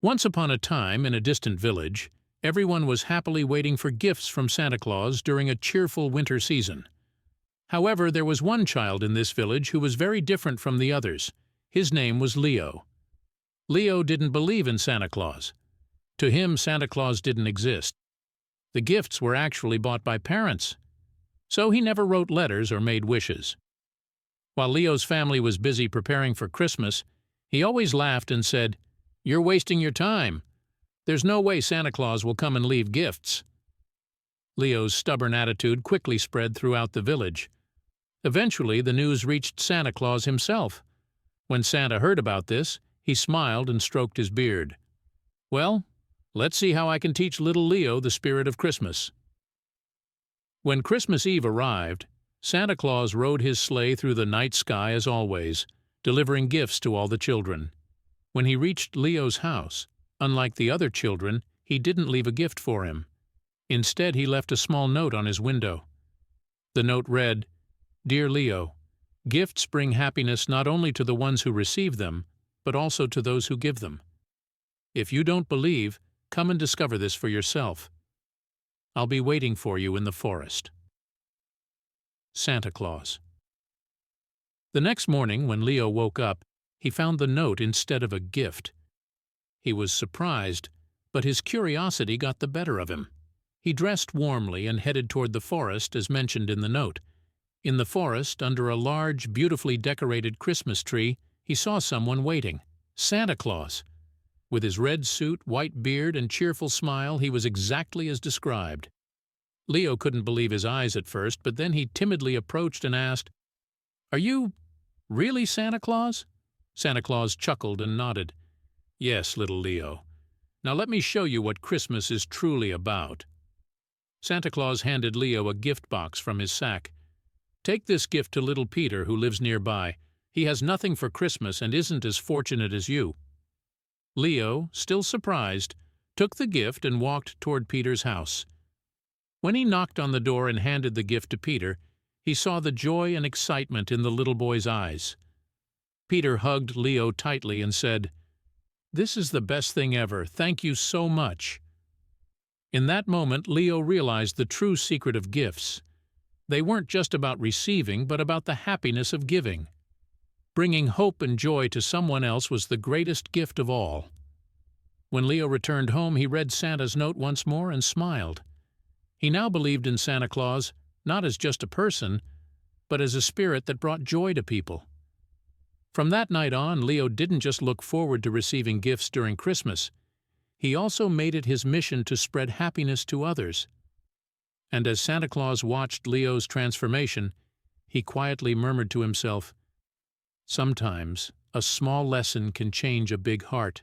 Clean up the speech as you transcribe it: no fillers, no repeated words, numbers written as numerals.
Once upon a time, in a distant village, everyone was happily waiting for gifts from Santa Claus during a cheerful winter season. However, there was one child in this village who was very different from the others. His name was Leo. Leo didn't believe in Santa Claus. To him, Santa Claus didn't exist. The gifts were actually bought by parents. So he never wrote letters or made wishes. While Leo's family was busy preparing for Christmas, he always laughed and said, "You're wasting your time. There's no way Santa Claus will come and leave gifts." Leo's stubborn attitude quickly spread throughout the village. Eventually, the news reached Santa Claus himself. When Santa heard about this, he smiled and stroked his beard. "Well, let's see how I can teach little Leo the spirit of Christmas." When Christmas Eve arrived, Santa Claus rode his sleigh through the night sky as always, delivering gifts to all the children. When he reached Leo's house, unlike the other children, he didn't leave a gift for him. Instead, he left a small note on his window. The note read, "Dear Leo, gifts bring happiness not only to the ones who receive them, but also to those who give them. If you don't believe, come and discover this for yourself. I'll be waiting for you in the forest." Santa Claus. The next morning, when Leo woke up, he found the note instead of a gift. He was surprised, but his curiosity got the better of him. He dressed warmly and headed toward the forest as mentioned in the note. In the forest, under a large, beautifully decorated Christmas tree, he saw someone waiting. Santa Claus. With his red suit, white beard, and cheerful smile, he was exactly as described. Leo couldn't believe his eyes at first, but then he timidly approached and asked, "Are you really Santa Claus?" Santa Claus chuckled and nodded. "Yes, little Leo. Now let me show you what Christmas is truly about." Santa Claus handed Leo a gift box from his sack. "Take this gift to little Peter, who lives nearby. He has nothing for Christmas and isn't as fortunate as you." Leo, still surprised, took the gift and walked toward Peter's house. When he knocked on the door and handed the gift to Peter, he saw the joy and excitement in the little boy's eyes. Peter hugged Leo tightly and said, "This is the best thing ever. Thank you so much." In that moment, Leo realized the true secret of gifts. They weren't just about receiving, but about the happiness of giving. Bringing hope and joy to someone else was the greatest gift of all. When Leo returned home, he read Santa's note once more and smiled. He now believed in Santa Claus, not as just a person, but as a spirit that brought joy to people. From that night on, Leo didn't just look forward to receiving gifts during Christmas. He also made it his mission to spread happiness to others. And as Santa Claus watched Leo's transformation, he quietly murmured to himself, "Sometimes a small lesson can change a big heart."